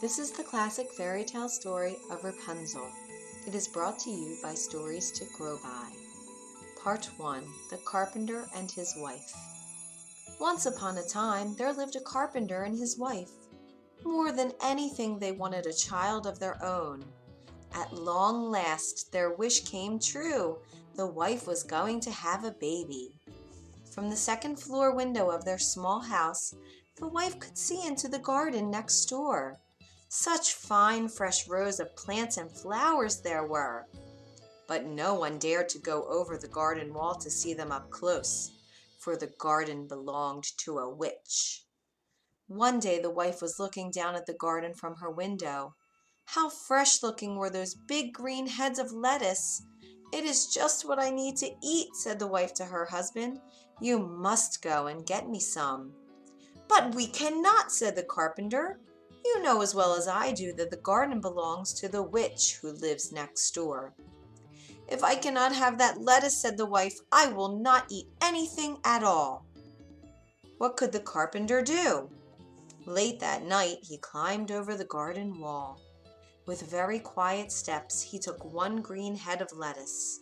This is the classic fairy tale story of Rapunzel. It is brought to you by Stories to Grow By. Part 1. The Carpenter and His Wife. Once upon a time, there lived a carpenter and his wife. More than anything, they wanted a child of their own. At long last, their wish came true. The wife was going to have a baby. From the second floor window of their small house, the wife could see into the garden next door. Such fine, fresh rows of plants and flowers there were. But no one dared to go over the garden wall to see them up close, for the garden belonged to a witch. One day the wife was looking down at the garden from her window. How fresh-looking were those big green heads of lettuce! "It is just what I need to eat," said the wife to her husband. "You must go and get me some." "But we cannot," said the carpenter. "You know as well as I do that the garden belongs to the witch who lives next door." "If I cannot have that lettuce," said the wife, "I will not eat anything at all." What could the carpenter do? Late that night he climbed over the garden wall. With very quiet steps he took one green head of lettuce.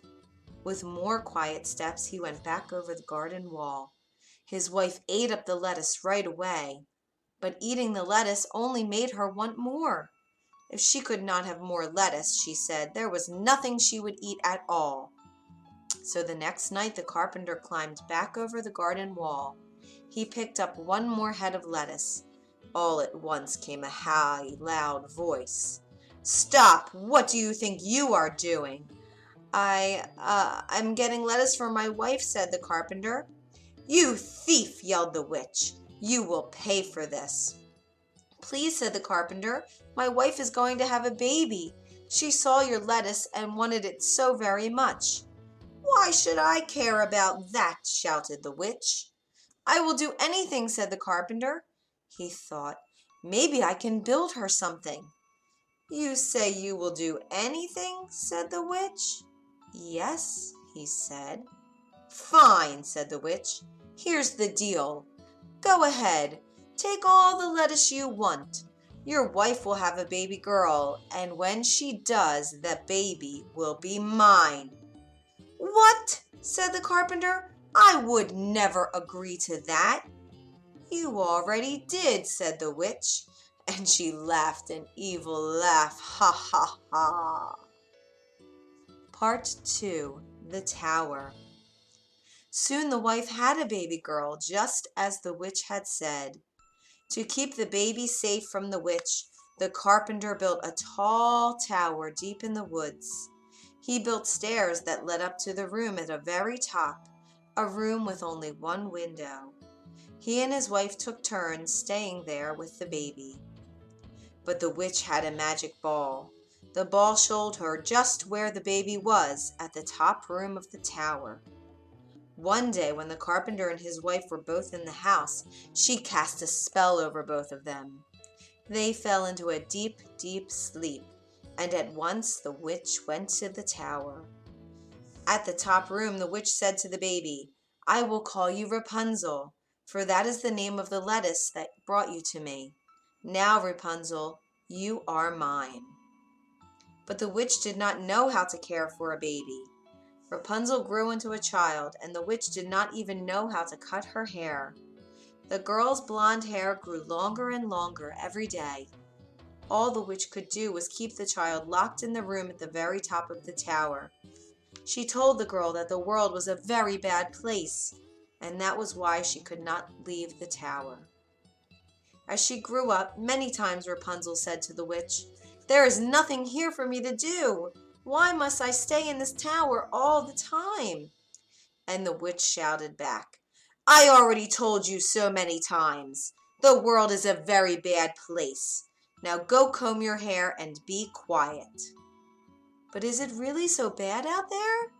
With more quiet steps he went back over the garden wall. His wife ate up the lettuce right away, but eating the lettuce only made her want more. If she could not have more lettuce, she said, there was nothing she would eat at all. So the next night the carpenter climbed back over the garden wall. He picked up one more head of lettuce. All at once came a high, loud voice. "Stop! What do you think you are doing?" I'm getting lettuce for my wife," said the carpenter. "You thief!" yelled the witch. "You will pay for this." "Please," said the carpenter, "my wife is going to have a baby. She saw your lettuce and wanted it so very much." "Why should I care about that?" shouted the witch. "I will do anything," said the carpenter. He thought, "Maybe I can build her something." "You say you will do anything?" said the witch. "Yes," he said. "Fine," said the witch. "Here's the deal. Go ahead. Take all the lettuce you want. Your wife will have a baby girl, and when she does, the baby will be mine." "What?" said the carpenter. "I would never agree to that." "You already did," said the witch, and she laughed an evil laugh. Ha ha ha. Part 2. The Tower. Soon the wife had a baby girl, just as the witch had said. To keep the baby safe from the witch, the carpenter built a tall tower deep in the woods. He built stairs that led up to the room at the very top, a room with only one window. He and his wife took turns staying there with the baby. But the witch had a magic ball. The ball showed her just where the baby was, at the top room of the tower. One day when the carpenter and his wife were both in the house, she cast a spell over both of them. They fell into a deep, deep sleep, and at once the witch went to the tower. At the top room the witch said to the baby, "I will call you Rapunzel, for that is the name of the lettuce that brought you to me. Now, Rapunzel, you are mine." But the witch did not know how to care for a baby. Rapunzel grew into a child, and the witch did not even know how to cut her hair. The girl's blonde hair grew longer and longer every day. All the witch could do was keep the child locked in the room at the very top of the tower. She told the girl that the world was a very bad place, and that was why she could not leave the tower. As she grew up, many times Rapunzel said to the witch, "There is nothing here for me to do. Why must I stay in this tower all the time?" And the witch shouted back, "I already told you so many times. The world is a very bad place. Now go comb your hair and be quiet." "But is it really so bad out there?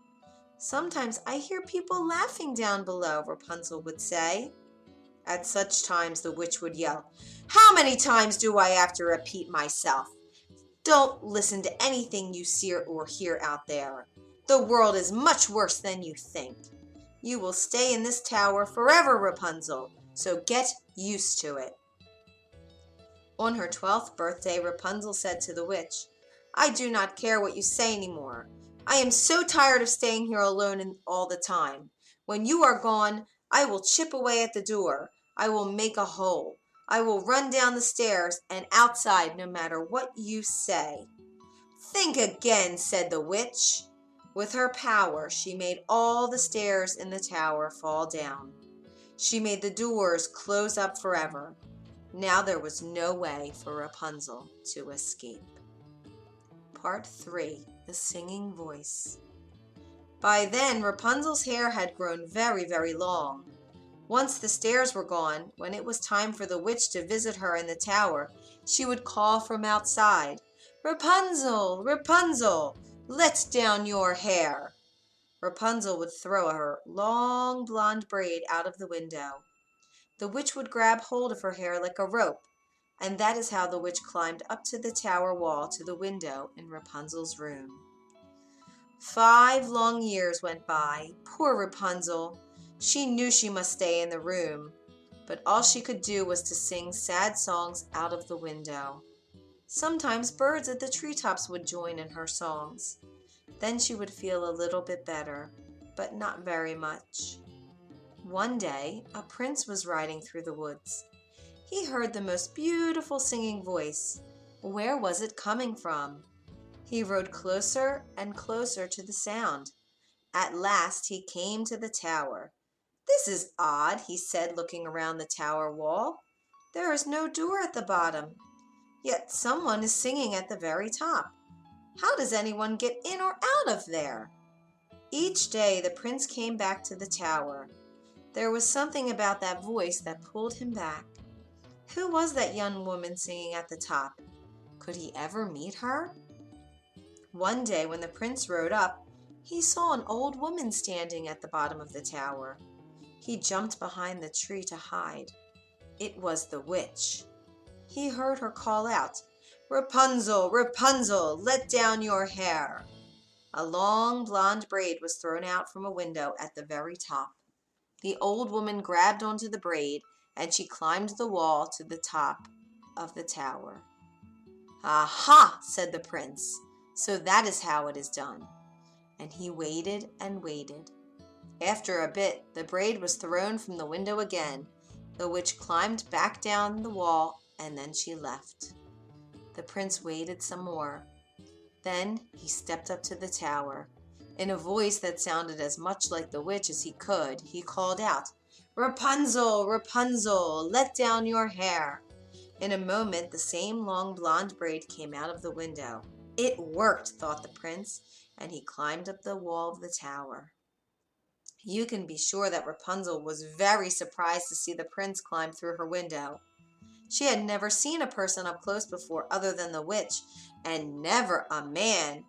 Sometimes I hear people laughing down below," Rapunzel would say. At such times the witch would yell, "How many times do I have to repeat myself? Don't listen to anything you see or hear out there. The world is much worse than you think. You will stay in this tower forever, Rapunzel, so get used to it." On her 12th birthday, Rapunzel said to the witch, "I do not care what you say anymore. I am so tired of staying here alone all the time. When you are gone, I will chip away at the door. I will make a hole. I will run down the stairs and outside no matter what you say." "Think again," said the witch. With her power, she made all the stairs in the tower fall down. She made the doors close up forever. Now there was no way for Rapunzel to escape. Part 3. The Singing Voice. By then, Rapunzel's hair had grown very, very long. Once the stairs were gone, when it was time for the witch to visit her in the tower, she would call from outside, "Rapunzel, Rapunzel, let down your hair." Rapunzel would throw her long blonde braid out of the window. The witch would grab hold of her hair like a rope, and that is how the witch climbed up to the tower wall to the window in Rapunzel's room. 5 long years went by. Poor Rapunzel! She knew she must stay in the room, but all she could do was to sing sad songs out of the window. Sometimes birds at the treetops would join in her songs. Then she would feel a little bit better, but not very much. One day, a prince was riding through the woods. He heard the most beautiful singing voice. Where was it coming from? He rode closer and closer to the sound. At last he came to the tower. "This is odd," he said, looking around the tower wall. "There is no door at the bottom, yet someone is singing at the very top. How does anyone get in or out of there?" Each day the prince came back to the tower. There was something about that voice that pulled him back. Who was that young woman singing at the top? Could he ever meet her? One day when the prince rode up, he saw an old woman standing at the bottom of the tower. He jumped behind the tree to hide. It was the witch. He heard her call out, "Rapunzel, Rapunzel, let down your hair." A long blonde braid was thrown out from a window at the very top. The old woman grabbed onto the braid and she climbed the wall to the top of the tower. "Aha!" said the prince. "So that is how it is done." And he waited and waited. After a bit, the braid was thrown from the window again. The witch climbed back down the wall and then she left. The prince waited some more. Then he stepped up to the tower. In a voice that sounded as much like the witch as he could, he called out, "Rapunzel, Rapunzel, let down your hair." In a moment, the same long blonde braid came out of the window. It worked, thought the prince, and he climbed up the wall of the tower. You can be sure that Rapunzel was very surprised to see the prince climb through her window. She had never seen a person up close before other than the witch, and never a man.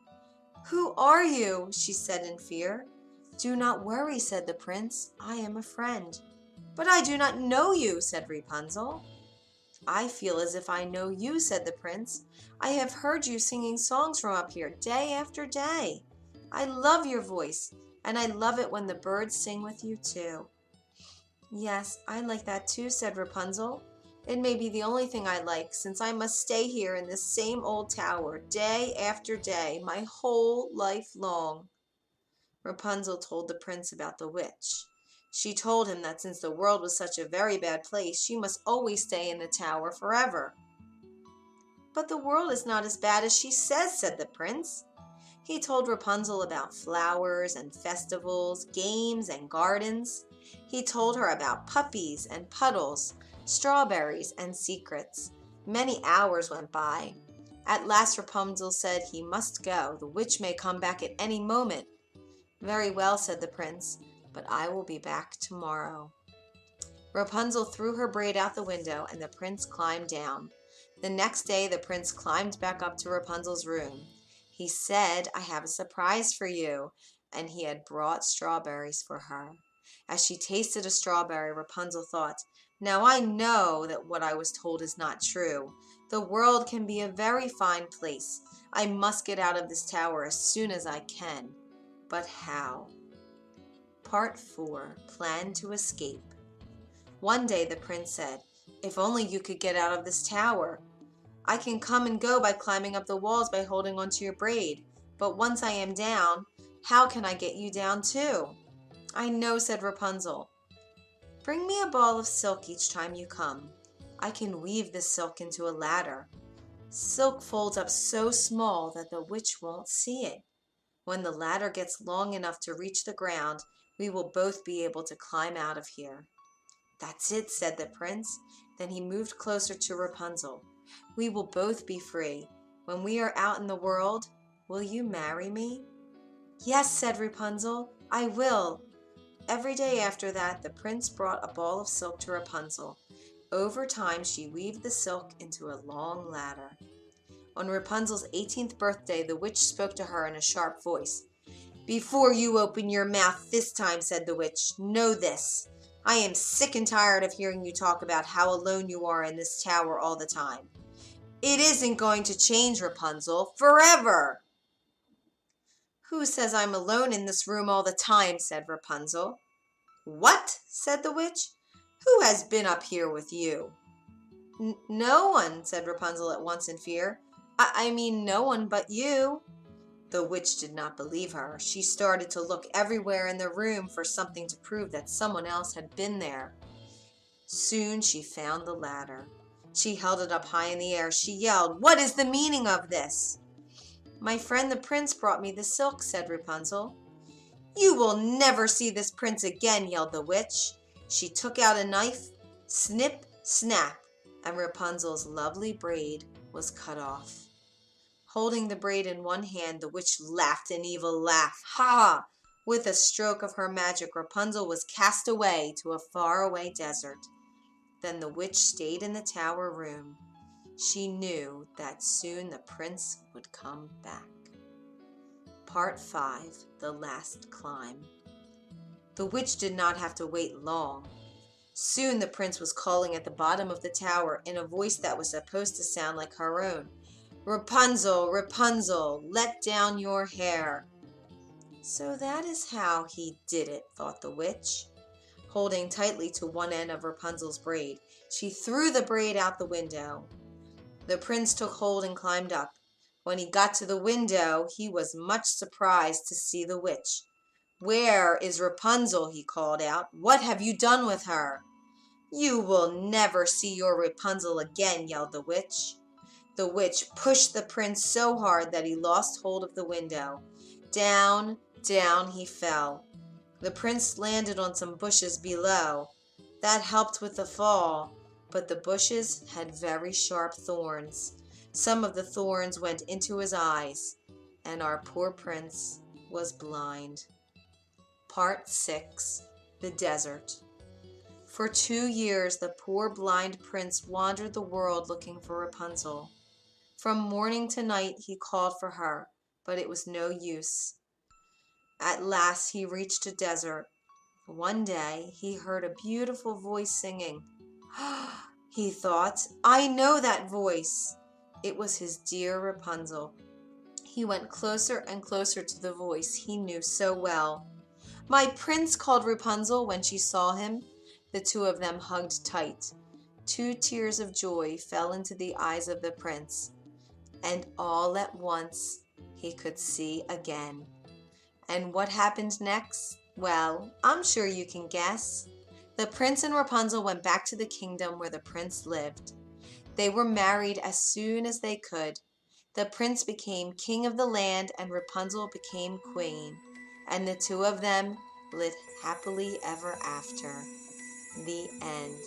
"Who are you?" she said in fear. "Do not worry," said the prince. "I am a friend." "But I do not know you," said Rapunzel. "I feel as if I know you," said the prince. "I have heard you singing songs from up here day after day. I love your voice, and I love it when the birds sing with you too." "Yes, I like that too," said Rapunzel. "It may be the only thing I like, since I must stay here in this same old tower day after day, my whole life long." Rapunzel told the prince about the witch. She told him that since the world was such a very bad place, she must always stay in the tower forever. "But the world is not as bad as she says," said the prince. He told Rapunzel about flowers and festivals, games and gardens. He told her about puppies and puddles, strawberries and secrets. Many hours went by. At last Rapunzel said he must go. The witch may come back at any moment. "Very well," said the prince, "but I will be back tomorrow." Rapunzel threw her braid out the window and the prince climbed down. The next day the prince climbed back up to Rapunzel's room. He said, "I have a surprise for you," and he had brought strawberries for her. As she tasted a strawberry, Rapunzel thought, "Now I know that what I was told is not true. The world can be a very fine place. I must get out of this tower as soon as I can. But how?" Part 4. Plan to Escape. One day the prince said, "If only you could get out of this tower." I can come and go by climbing up the walls by holding onto your braid. But once I am down, how can I get you down too?" "I know," said Rapunzel. "Bring me a ball of silk each time you come. I can weave the silk into a ladder. Silk folds up so small that the witch won't see it. When the ladder gets long enough to reach the ground, we will both be able to climb out of here." "That's it," said the prince. Then he moved closer to Rapunzel. "We will both be free. When we are out in the world, will you marry me?" "Yes," said Rapunzel, "I will." Every day after that, the prince brought a ball of silk to Rapunzel. Over time, she weaved the silk into a long ladder. On Rapunzel's 18th birthday, the witch spoke to her in a sharp voice. "Before you open your mouth this time," said the witch, "know this. I am sick and tired of hearing you talk about how alone you are in this tower all the time. It isn't going to change, Rapunzel, forever." "Who says I'm alone in this room all the time?" said Rapunzel. "What?" said the witch. "Who has been up here with you?" No one," said Rapunzel at once in fear. I mean no one but you." The witch did not believe her. She started to look everywhere in the room for something to prove that someone else had been there. Soon she found the ladder. She held it up high in the air. She yelled, "What is the meaning of this?" "My friend the prince brought me the silk," said Rapunzel. "You will never see this prince again," yelled the witch. She took out a knife, snip, snap, and Rapunzel's lovely braid was cut off. Holding the braid in one hand, the witch laughed an evil laugh. Ha! With a stroke of her magic, Rapunzel was cast away to a faraway desert. Then the witch stayed in the tower room. She knew that soon the prince would come back. Part 5. The Last Climb. The witch did not have to wait long. Soon the prince was calling at the bottom of the tower in a voice that was supposed to sound like her own. "Rapunzel, Rapunzel, let down your hair." So that is how he did it, thought the witch. Holding tightly to one end of Rapunzel's braid, she threw the braid out the window. The prince took hold and climbed up. When he got to the window, he was much surprised to see the witch. "Where is Rapunzel?" he called out. "What have you done with her?" "You will never see your Rapunzel again," yelled the witch. The witch pushed the prince so hard that he lost hold of the window. Down, down he fell. The prince landed on some bushes below. That helped with the fall, but the bushes had very sharp thorns. Some of the thorns went into his eyes, and our poor prince was blind. Part 6. The Desert. For 2 years the poor blind prince wandered the world looking for Rapunzel. From morning to night he called for her, but it was no use. At last he reached a desert. One day he heard a beautiful voice singing. He thought, "I know that voice." It was his dear Rapunzel. He went closer and closer to the voice he knew so well. "My prince," called Rapunzel when she saw him. The two of them hugged tight. 2 tears of joy fell into the eyes of the prince, and all at once he could see again. And what happened next? Well, I'm sure you can guess. The prince and Rapunzel went back to the kingdom where the prince lived. They were married as soon as they could. The prince became king of the land and Rapunzel became queen, and the two of them lived happily ever after. The end.